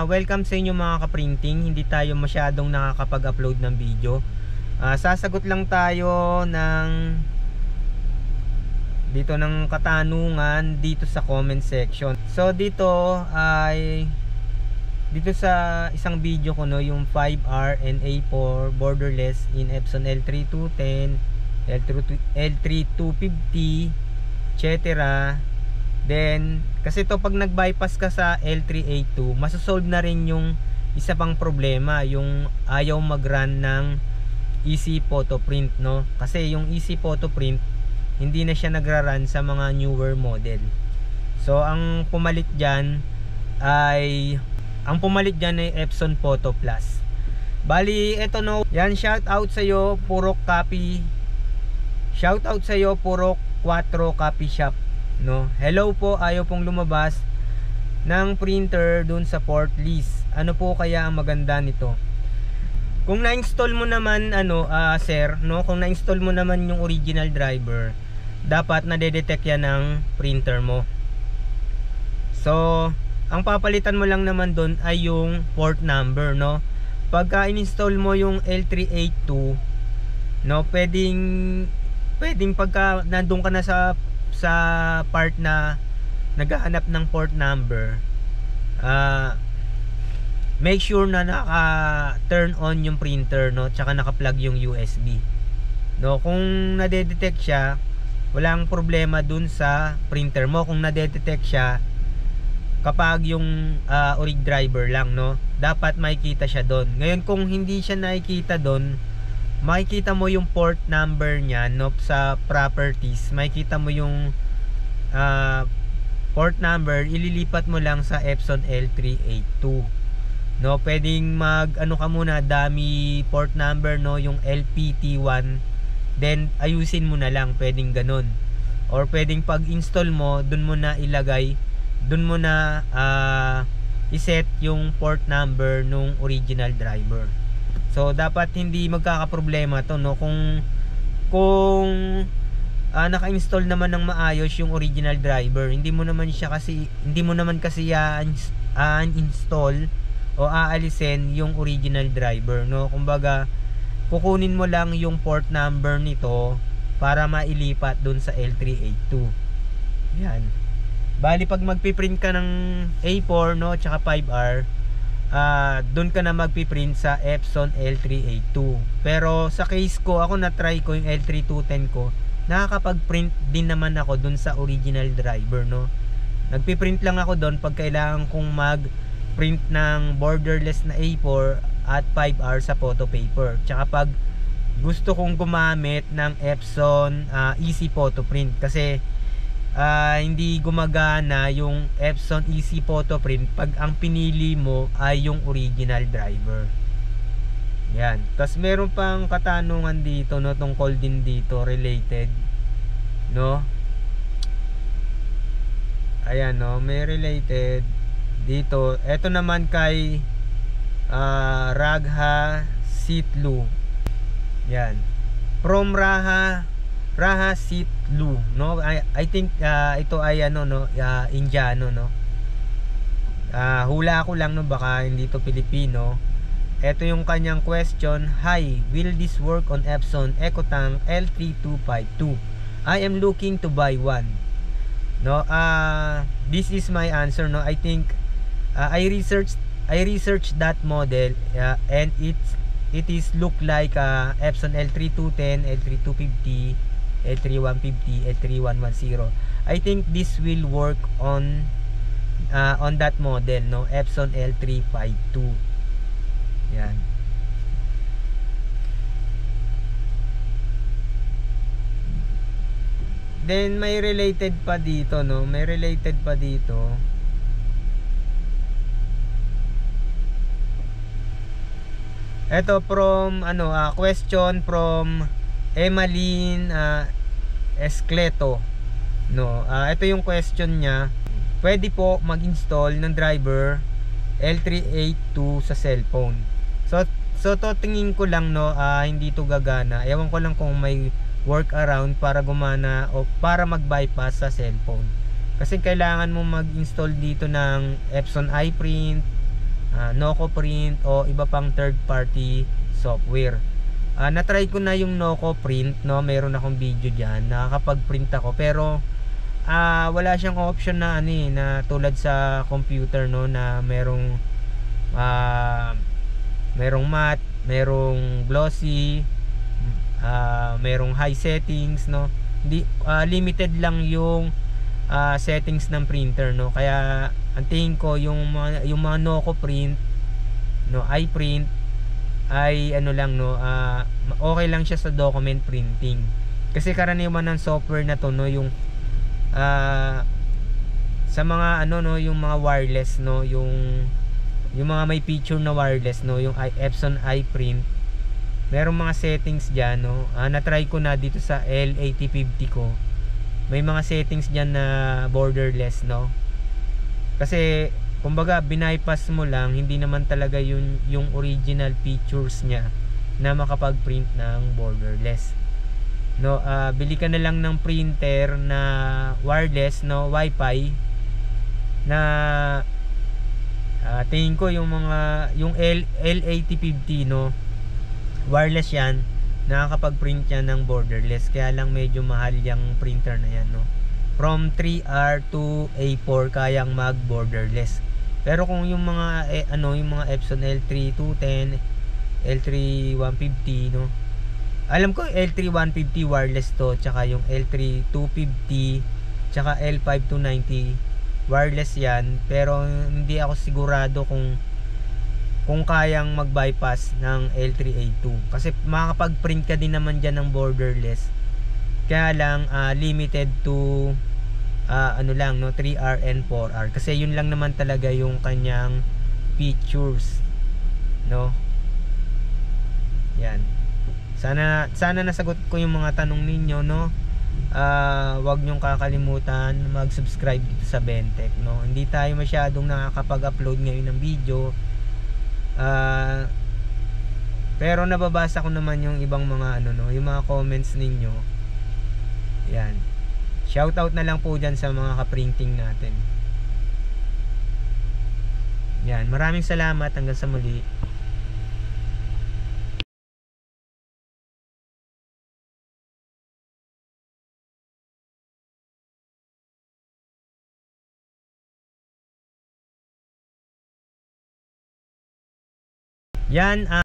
welcome sa inyo mga ka-printing. Hindi tayo masyadong nakakapag-upload ng video. Sasagot lang tayo dito ng katanungan dito sa comment section. So dito sa isang video ko, no, yung 5R and A4 borderless in Epson L3210, L3250, etc. Then kasi to pag nag-bypass ka sa L382, masosolve na rin yung isa pang problema, yung ayaw mag-run ng Easy Photo Print, no? Kasi yung Easy Photo Print hindi na siya nagra-run sa mga newer model. So ang pumalit diyan ay Epson Photo Plus. Bali ito, no. Yan, shout out sa iyo Purok Copy. Shout out sa iyo Purok 4 Copy Shop, no. Hello po, ayaw pong lumabas ng printer dun sa port list. Ano po kaya ang maganda nito? Kung na-install mo naman sir, no, kung na-install mo naman yung original driver, dapat na-detect yan ng printer mo. So ang papalitan mo lang naman dun ay yung port number, no. Pagka in-install mo yung L382, no, pwedeng pagka nandun ka na sa part na naghahanap ng port number, make sure na naka-turn on yung printer, no, tsaka naka-plug yung USB, no. Kung nade-detect siya, walang problema dun sa printer mo. Kung nade-detect siya kapag yung orig driver lang, no, dapat makikita siya doon. Ngayon kung hindi siya nakikita doon, makikita mo yung port number niya, no, sa properties. Makikita mo yung port number, ililipat mo lang sa Epson L382, no. Pwedeng ka muna, dummy port number, no, yung LPT1, then ayusin mo na lang, pwedeng ganun. Or pwedeng pag install mo, dun mo na ilagay, dun mo na iset yung port number nung original driver. So dapat hindi magkakaproblema to, no, kung naka-install naman ng maayos yung original driver. Hindi mo naman kasi uninstall o aalisin yung original driver, no. Kumbaga kukunin mo lang yung port number nito para mailipat dun sa L382. Yan. Bali pag magpiprint ka ng A4, no, tsaka 5R, doon ka na magpiprint sa Epson L382. Pero sa case ko, ako na-try ko yung L3210 ko, nakakapag-print din naman ako doon sa original driver, no. Nagpiprint lang ako doon pag kailangan kong mag-print ng borderless na A4 at 5R sa photo paper. Tsaka pag gusto kong gumamit ng Epson Easy Photo Print, kasi hindi gumagana yung Epson Easy Photo Print pag ang pinili mo ay yung original driver. Yan. Tapos meron pang katanungan dito, no, tungkol din dito, related, no. Ayan, no, may related dito. Ito naman kay Ragha Sitlu. Yan. From Raha Sitlu, no. I think ito ay Indiano, no. Hula ako lang, no, baka hindi to Pilipino. Ito yung kanyang question. Hi, will this work on Epson EcoTank L3252? I am looking to buy one, no. This is my answer, no. I think I researched that model, and it is look like Epson L3210, L3250, L3150, L3110. I think this will work on that model, no, Epson L352. Yan. Then may related pa dito, no, may related pa dito. Ito from question from Emmeline Escleto, no. Ito yung question niya. Pwede po mag-install ng driver L382 sa cellphone. So to tingin ko lang, no, hindi to gagana. Ewan ko lang kung may workaround para gumana o para mag-bypass sa cellphone. Kasi kailangan mo mag-install dito ng Epson iPrint Noco Print o iba pang third party software. Na-try ko na yung Noco Print, no, meron akong video diyan, nakakapag-print ako, pero wala siyang option na ano na tulad sa computer, no, na ah, merong matte, merong glossy, merong high settings, no. Hindi, limited lang yung settings ng printer, no. Kaya ang tingin ko yung mga Noco Print, no, iPrint ay ano lang, no, okay lang siya sa document printing. Kasi karaniwan ng software na to, no, yung sa mga ano, no, yung mga wireless, no, yung mga may feature na wireless, no, yung Epson iPrint, merong mga settings diyan, no. Na-try ko na dito sa L8050 ko. May mga settings diyan na borderless, no. Kasi kumbaga binypass mo lang, hindi naman talaga yung original features niya na makapag-print ng borderless, no. Bili ka na lang ng printer na wireless, no, wifi, na tingin ko yung L8050, no, wireless yan, nakakapag-print yan ng borderless. Kaya lang medyo mahal yung printer na yan, no. From 3R to A4 kayang mag borderless. Pero kung yung mga yung mga Epson L3210, L3150, no, alam ko L3150 wireless to, tsaka yung L3250 tsaka L5290 wireless yan, pero hindi ako sigurado kung kayang mag-bypass ng L3A2, kasi makakapag-print ka din naman dyan ng borderless. Kaya lang limited to ano lang, no, 3R and 4R, kasi yun lang naman talaga yung kanyang features, no. Yan, sana nasagot ko yung mga tanong ninyo, no. Wag nyong kakalimutan mag-subscribe dito sa Bentech, no. Hindi tayo masyadong nakakapag-upload ngayon ng video, pero nababasa ko naman yung ibang mga ano, no, yung mga comments ninyo. Yan, shoutout na lang po dyan sa mga ka-printing natin. Yan, maraming salamat, hanggang sa muli. Yan.